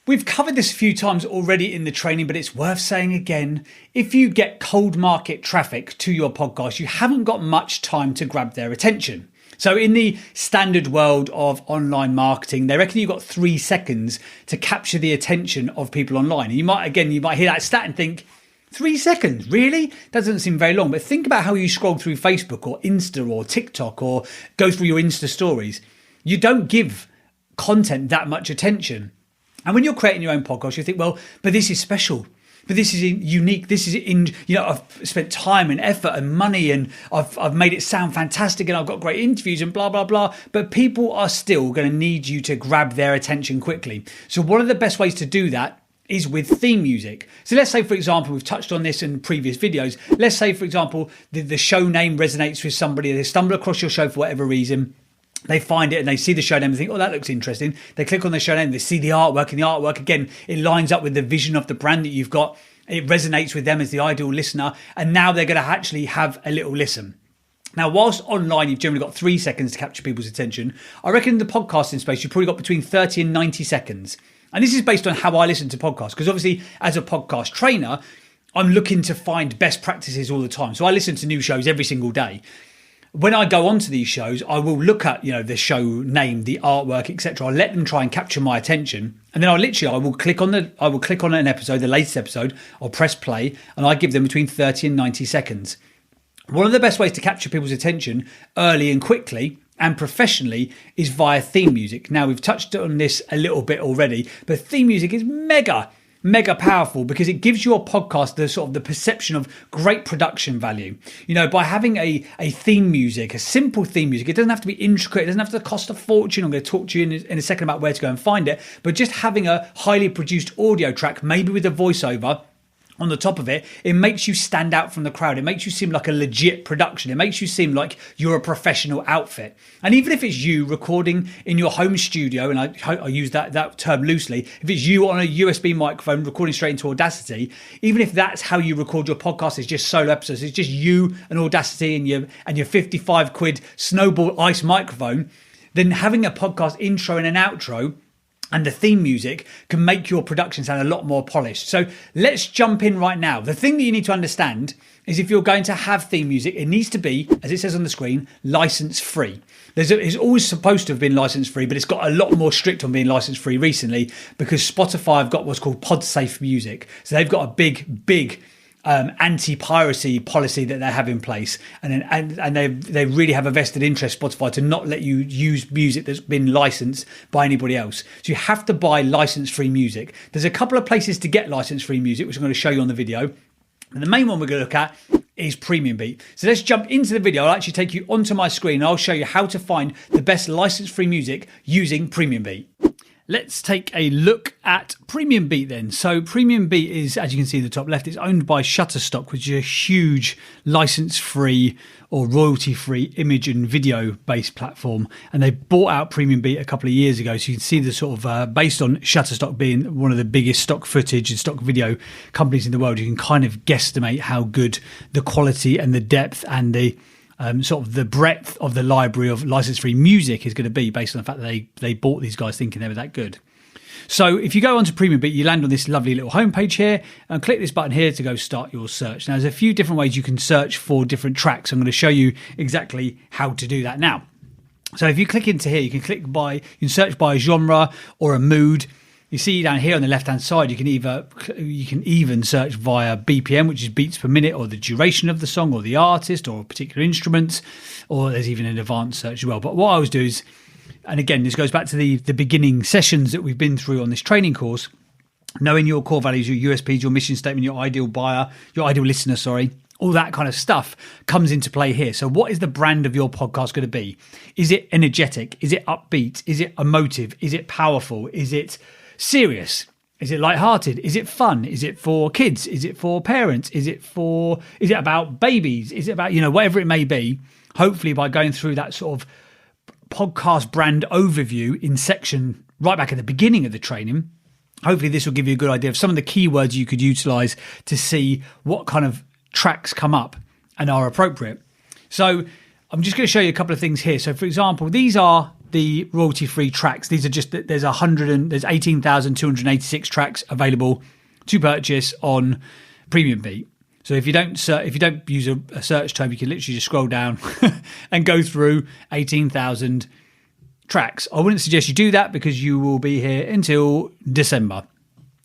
We've covered this a few times already in the training, but it's worth saying again. If you get cold market traffic to your podcast, you haven't got much time to grab their attention. So in the standard world of online marketing, they reckon you've got 3 seconds to capture the attention of people online. And you might hear that stat and think, 3 seconds, really? Doesn't seem very long. But think about how you scroll through Facebook or Insta or TikTok or go through your Insta stories. You don't give content that much attention. And when you're creating your own podcast, you think, well, but this is special. But this is unique. This is I've spent time and effort and money, and I've made it sound fantastic, and I've got great interviews and blah, blah, blah. But people are still going to need you to grab their attention quickly. So one of the best ways to do that is with theme music. So let's say, for example, we've touched on this in previous videos. Let's say, for example, the show name resonates with somebody. They stumble across your show for whatever reason. They find it and they see the show name and think, oh, that looks interesting. They click on the show name, they see the artwork, and the artwork, again, it lines up with the vision of the brand that you've got. It resonates with them as the ideal listener. And now they're going to actually have a little listen. Now, whilst online, you've generally got 3 seconds to capture people's attention, I reckon in the podcasting space, you've probably got between 30 and 90 seconds. And this is based on how I listen to podcasts. Because obviously, as a podcast trainer, I'm looking to find best practices all the time. So I listen to new shows every single day. When I go onto these shows, I will look at, the show name, the artwork, etc. I'll let them try and capture my attention. And then I will click on an episode, the latest episode, I'll press play, and I give them between 30 and 90 seconds. One of the best ways to capture people's attention early and quickly and professionally is via theme music. Now, we've touched on this a little bit already, but theme music is mega powerful because it gives your podcast the perception of great production value. By having a theme music, a simple theme music, it doesn't have to be intricate, it doesn't have to cost a fortune. I'm going to talk to you in a second about where to go and find it, but just having a highly produced audio track, maybe with a voiceover on the top of it, it makes you stand out from the crowd. It makes you seem like a legit production. It makes you seem like you're a professional outfit. And even if it's you recording in your home studio, and I use that term loosely, if it's you on a USB microphone recording straight into Audacity, even if that's how you record your podcast, it's just solo episodes, it's just you and Audacity and your 55 quid Snowball Ice microphone, then having a podcast intro and an outro and the theme music can make your production sound a lot more polished. So let's jump in right now. The thing that you need to understand is if you're going to have theme music, it needs to be, as it says on the screen, license free. It's always supposed to have been license free, but it's got a lot more strict on being license free recently because Spotify have got what's called PodSafe Music. So they've got a big anti-piracy policy that they have in place, and they really have a vested interest, Spotify, to not let you use music that's been licensed by anybody else. So you have to buy license-free music. There's a couple of places to get license-free music, which I'm going to show you on the video. And the main one we're going to look at is PremiumBeat. So let's jump into the video. I'll actually take you onto my screen and I'll show you how to find the best license-free music using PremiumBeat. Let's take a look at PremiumBeat then. So PremiumBeat is, as you can see in the top left, it's owned by Shutterstock, which is a huge license-free or royalty-free image and video-based platform. And they bought out PremiumBeat a couple of years ago. So you can see the based on Shutterstock being one of the biggest stock footage and stock video companies in the world, you can kind of guesstimate how good the quality and the depth and the the breadth of the library of license-free music is going to be based on the fact that they bought these guys thinking they were that good. So if you go onto PremiumBeat, you land on this lovely little homepage here and click this button here to go start your search. Now, there's a few different ways you can search for different tracks. I'm going to show you exactly how to do that now. So if you click into here, you can search by a genre or a mood. You see down here on the left-hand side, you can even search via BPM, which is beats per minute, or the duration of the song, or the artist, or particular instruments, or there's even an advanced search as well. But what I always do is, and again, this goes back to the beginning sessions that we've been through on this training course, knowing your core values, your USPs, your mission statement, your ideal buyer, your ideal listener, all that kind of stuff comes into play here. So what is the brand of your podcast going to be? Is it energetic? Is it upbeat? Is it emotive? Is it powerful? Is it serious? Is it lighthearted? Is it fun? Is it for kids? Is it for parents? Is it about babies? Is it about, whatever it may be? Hopefully by going through that sort of podcast brand overview in section right back at the beginning of the training, hopefully this will give you a good idea of some of the keywords you could utilize to see what kind of tracks come up and are appropriate. So I'm just going to show you a couple of things here. So for example, these are the royalty-free tracks. These are just there's 18,286 tracks available to purchase on Premium Beat. So if you don't use a search term, you can literally just scroll down and go through 18,000 tracks. I wouldn't suggest you do that because you will be here until December,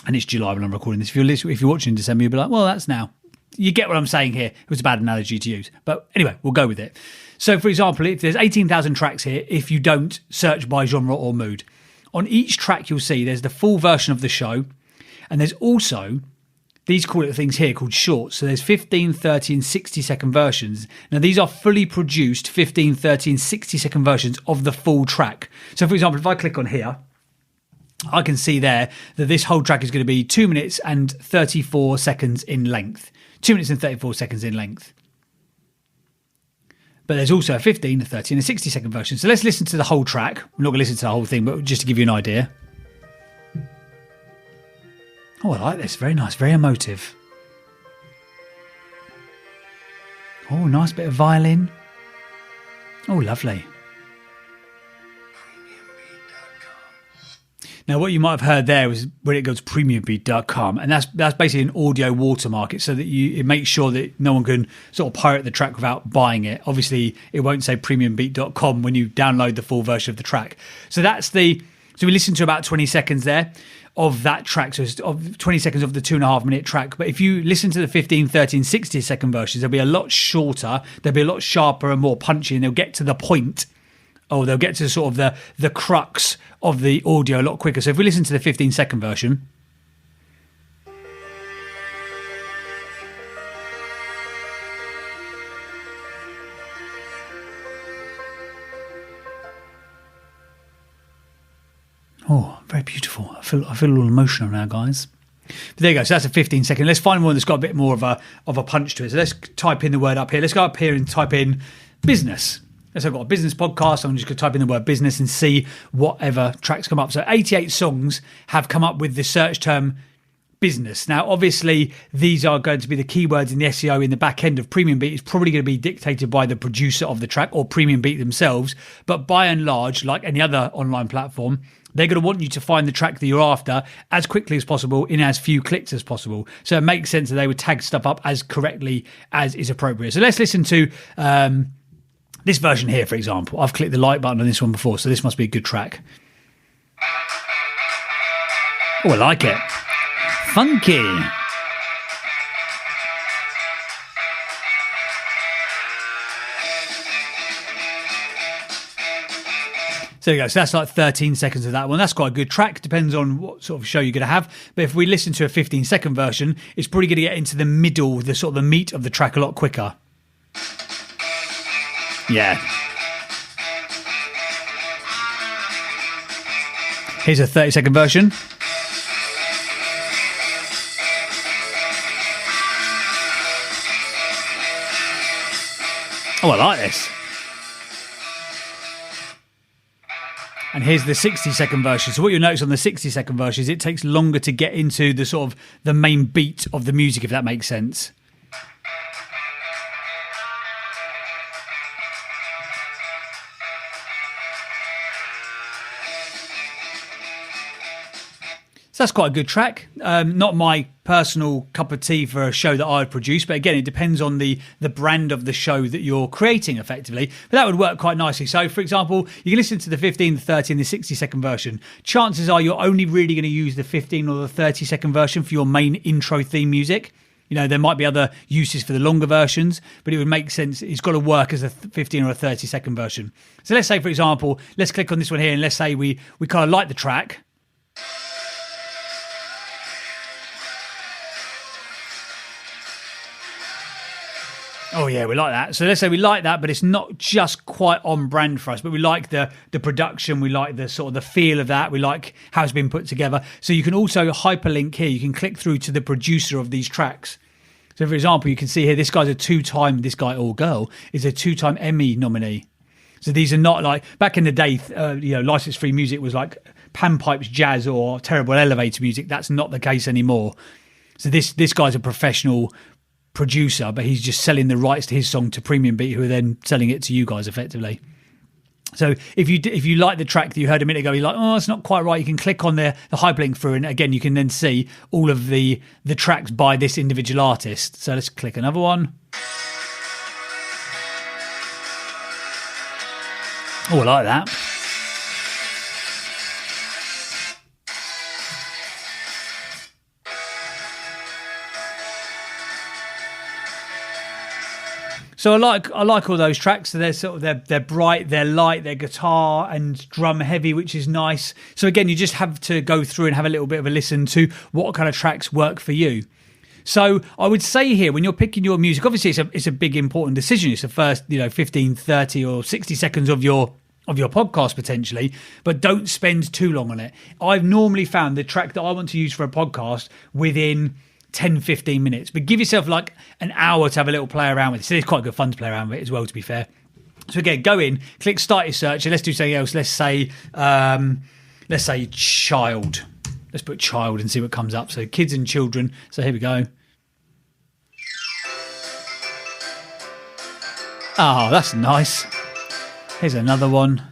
and it's July when I'm recording this. If you're watching in December, you'll be like, well, that's now. You get what I'm saying here. It was a bad analogy to use, but anyway, we'll go with it. So, for example, if there's 18,000 tracks here, if you don't search by genre or mood, on each track you'll see there's the full version of the show, and there's also these things here called shorts. So there's 15, 30 and 60 second versions. Now these are fully produced 15, 30 and 60 second versions of the full track. So for example, if I click on here, I can see there that this whole track is going to be 2 minutes and 34 seconds in length. 2 minutes and 34 seconds in length. But there's also a 15, a 30 and a 60 second version. So let's listen to the whole track. I'm not going to listen to the whole thing, but just to give you an idea. Oh, I like this. Very nice. Very emotive. Oh, nice bit of violin. Oh, lovely. Now, what you might have heard there was when it goes to premiumbeat.com, and that's basically an audio watermark, so that it makes sure that no one can sort of pirate the track without buying it. Obviously, it won't say premiumbeat.com when you download the full version of the track. So so we listened to about 20 seconds there of that track, so it's 20 seconds of the 2.5 minute track. But if you listen to the 15, 13, 60 second versions, they'll be a lot shorter, they'll be a lot sharper and more punchy, and they'll get to the point. They'll get to sort of the crux of the audio a lot quicker. So if we listen to the 15 second version. Oh, very beautiful. I feel a little emotional now, guys. But there you go. So that's a 15 second. Let's find one that's got a bit more of a punch to it. So let's type in the word up here. Let's go up here and type in business. So I've got a business podcast. I'm just going to type in the word business and see whatever tracks come up. So 88 songs have come up with the search term business. Now, obviously, these are going to be the keywords in the SEO in the back end of Premium Beat. It's probably going to be dictated by the producer of the track or Premium Beat themselves. But by and large, like any other online platform, they're going to want you to find the track that you're after as quickly as possible in as few clicks as possible. So it makes sense that they would tag stuff up as correctly as is appropriate. So let's listen to this version here, for example. I've clicked the like button on this one before, so this must be a good track. Oh, I like it. Funky. So there you go. So that's like 13 seconds of that one. That's quite a good track. Depends on what sort of show you're going to have. But if we listen to a 15-second version, it's probably going to get into the middle, the sort of the meat of the track a lot quicker. Yeah. Here's a 30-second version. Oh, I like this. And here's the 60-second version. So what you'll notice on the 60-second version is it takes longer to get into the sort of the main beat of the music, if that makes sense. So that's quite a good track. Not my personal cup of tea for a show that I would produce, but again, it depends on the brand of the show that you're creating effectively. But that would work quite nicely. So, for example, you can listen to the 15, the 30 and the 60-second version. Chances are you're only really going to use the 15 or the 30-second version for your main intro theme music. You know, there might be other uses for the longer versions, but it would make sense. It's got to work as a 15 or a 30-second version. So let's say, for example, let's click on this one here and let's say we kind of like the track. Oh yeah, we like that. So let's say we like that, but it's not just quite on brand for us, but we like the production, we like the sort of the feel of that, we like how it's been put together. So you can also hyperlink here, you can click through to the producer of these tracks. So for example, you can see here, this guy or girl is a 2-time Emmy nominee. So these are not like, back in the day, license-free music was like panpipes, jazz or terrible elevator music. That's not the case anymore. So this guy's a professional producer, but he's just selling the rights to his song to Premium Beat, who are then selling it to you guys effectively. So if you like the track that you heard a minute ago, you're like, oh, it's not quite right. You can click on the hyperlink through, and again, you can then see all of the tracks by this individual artist. So let's click another one. Oh, I like that. So I like all those tracks. So they're sort of they're bright, they're light, they're guitar and drum heavy, which is nice. So again, you just have to go through and have a little bit of a listen to what kind of tracks work for you. So I would say here, when you're picking your music, obviously it's a big important decision. It's the first 15, 30 or 60 seconds of your podcast potentially, but don't spend too long on it. I've normally found the track that I want to use for a podcast within 10-15 minutes, but give yourself like an hour to have a little play around with it. So it's quite good fun to play around with it as well, to be fair. So again, go in, click start your search, and let's do something else. Let's say child. Let's put child and see what comes up. So kids and children. So here we go. Oh, that's nice. Here's another one.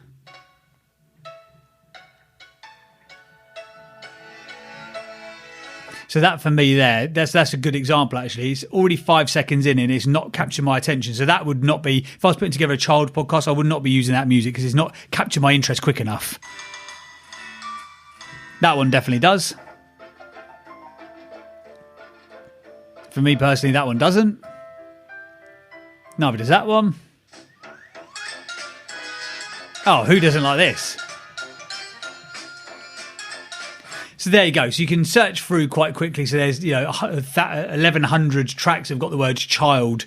So that for me there, that's a good example actually. It's already 5 seconds in and it's not captured my attention. So that would not be, if I was putting together a child podcast, I would not be using that music because it's not captured my interest quick enough. That one definitely does. For me personally, that one doesn't. Neither does that one. Oh, who doesn't like this? So there you go. So you can search through quite quickly. So there's 1,100 tracks have got the word child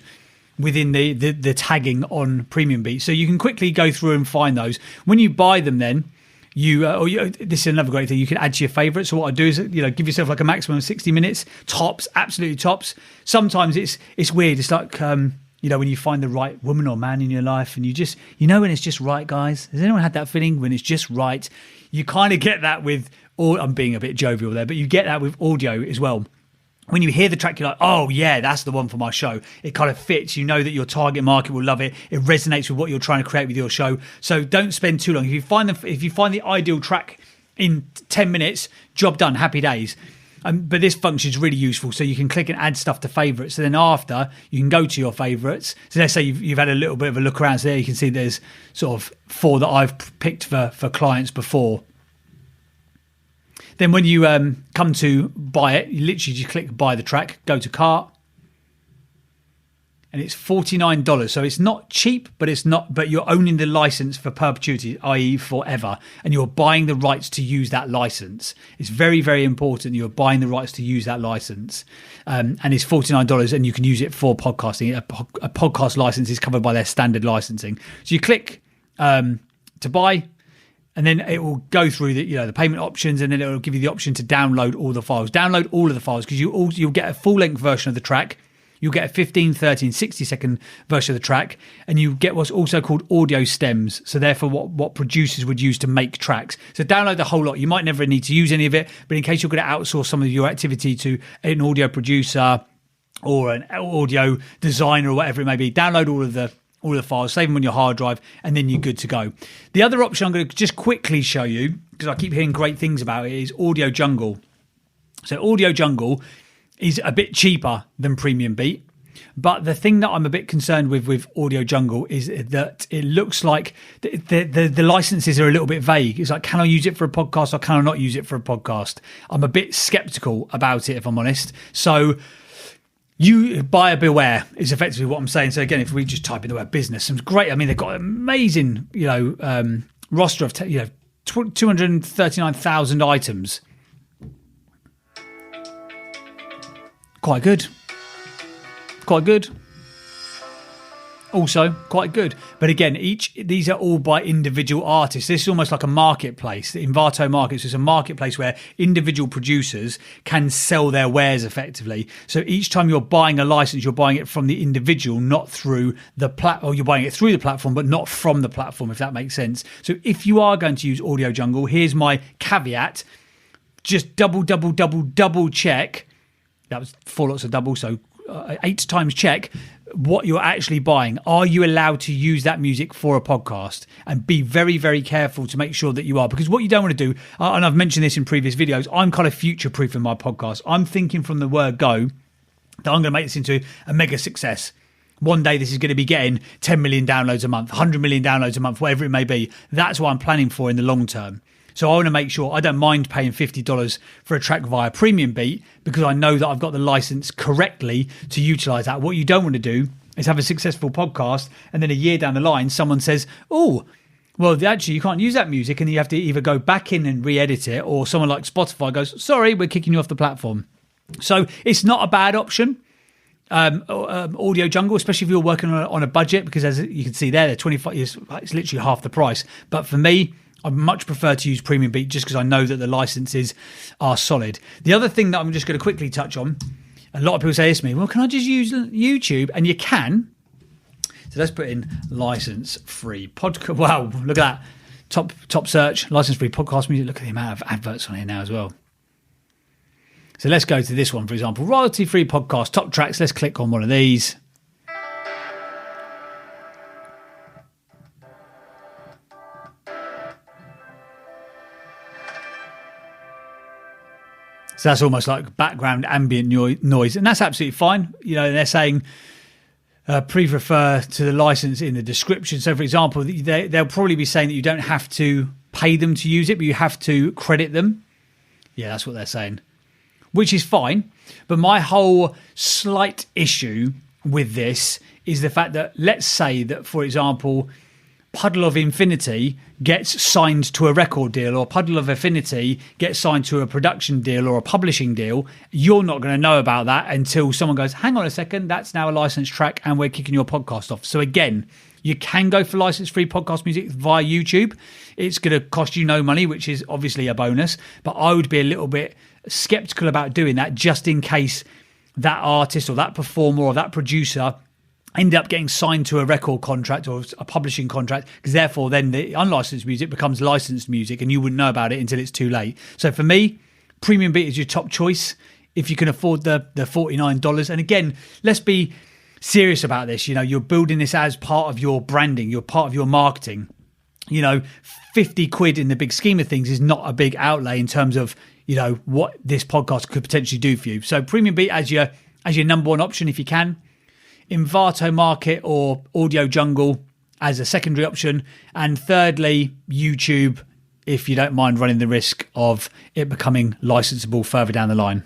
within the tagging on Premium Beat. So you can quickly go through and find those. When you buy them, then this is another great thing. You can add to your favourites. So what I do is give yourself like a maximum of 60 minutes tops, absolutely tops. Sometimes it's weird. It's like when you find the right woman or man in your life, and when it's just right, guys. Has anyone had that feeling when it's just right? You kind of get that with. Or I'm being a bit jovial there, but you get that with audio as well. When you hear the track, you're like, oh yeah, that's the one for my show. It kind of fits. You know that your target market will love it. It resonates with what you're trying to create with your show. So don't spend too long. If you find the ideal track in 10 minutes, job done, happy days. But this function is really useful. So you can click and add stuff to favorites. So then after, you can go to your favorites. So let's say you've had a little bit of a look around. So there you can see there's sort of 4 that I've picked for clients before. Then when you come to buy it, you literally just click buy the track, go to cart, and it's $49. So it's not cheap, but you're owning the license for perpetuity, i.e. forever, and you're buying the rights to use that license. It's very, very important you're buying the rights to use that license. And it's $49 and you can use it for podcasting. A podcast license is covered by their standard licensing. So you click to buy, and then it will go through the payment options, and then it will give you the option to download all the files. Download all of the files because you'll get a full-length version of the track. You'll get a 15, 30, and 60-second version of the track, and you get what's also called audio stems. So therefore, what producers would use to make tracks. So download the whole lot. You might never need to use any of it, but in case you're going to outsource some of your activity to an audio producer or an audio designer or whatever it may be, download all of the files, save them on your hard drive, and then you're good to go. The other option I'm going to just quickly show you, because I keep hearing great things about it, is Audio Jungle. So Audio Jungle is a bit cheaper than Premium Beat, but the thing that I'm a bit concerned with Audio Jungle is that it looks like the licenses are a little bit vague. It's like, can I use it for a podcast or can I not use it for a podcast? I'm a bit skeptical about it, if I'm honest. So you buyer beware is effectively what I'm saying. So again, if we just type in the word business, some great. I mean, they've got an amazing, roster of 239,000 items. Quite good. Also quite good. But again, these are all by individual artists. This is almost like a marketplace. The Envato Markets is a marketplace where individual producers can sell their wares effectively. So each time you're buying a license, you're buying it from the individual, not through the platform, or you're buying it through the platform, but not from the platform, if that makes sense. So if you are going to use Audio Jungle, here's my caveat. Just double check. That was 4 lots of double, so 8 times check what you're actually buying. Are you allowed to use that music for a podcast? And be very, very careful to make sure that you are, because what you don't want to do, and I've mentioned this in previous videos, I'm kind of future-proofing my podcast. I'm thinking from the word go that I'm going to make this into a mega success. One day this is going to be getting 10 million downloads a month, 100 million downloads a month, whatever it may be. That's what I'm planning for in the long term. So I want to make sure I don't mind paying $50 for a track via Premium Beat, because I know that I've got the license correctly to utilize that. What you don't want to do is have a successful podcast and then a year down the line, someone says, oh, well, actually, you can't use that music, and you have to either go back in and re-edit it, or someone like Spotify goes, sorry, we're kicking you off the platform. So it's not a bad option. Audio Jungle, especially if you're working on a budget, because as you can see there, they're 25 years, it's literally half the price. But for me, I much prefer to use Premium Beat just because I know that the licenses are solid. The other thing that I'm just going to quickly touch on, a lot of people say this to me, well, can I just use YouTube? And you can. So let's put in license-free podcast. Wow, look at that. Top search, license-free podcast music. Look at the amount of adverts on here now as well. So let's go to this one, for example. Royalty-free podcast, top tracks. Let's click on one of these. So that's almost like background ambient noise. And that's absolutely fine. You know, they're saying please refer to the license in the description. So, for example, they'll probably be saying that you don't have to pay them to use it, but you have to credit them. Yeah, that's what they're saying, which is fine. But my whole slight issue with this is the fact that, let's say that, for example, Puddle of Infinity gets signed to a record deal, or Puddle of Infinity gets signed to a production deal or a publishing deal. You're not going to know about that until someone goes, hang on a second, that's now a licensed track and we're kicking your podcast off. So again, you can go for license-free podcast music via YouTube. It's going to cost you no money, which is obviously a bonus. But I would be a little bit skeptical about doing that, just in case that artist or that performer or that producer end up getting signed to a record contract or a publishing contract, because therefore then the unlicensed music becomes licensed music and you wouldn't know about it until it's too late. So for me, Premium Beat is your top choice if you can afford the $49. And again, let's be serious about this. You know, you're building this as part of your branding, you're part of your marketing. You know, 50 quid in the big scheme of things is not a big outlay in terms of, you know, what this podcast could potentially do for you. So Premium Beat as your number one option if you can. Envato Market or Audio Jungle as a secondary option. And thirdly, YouTube, if you don't mind running the risk of it becoming licensable further down the line.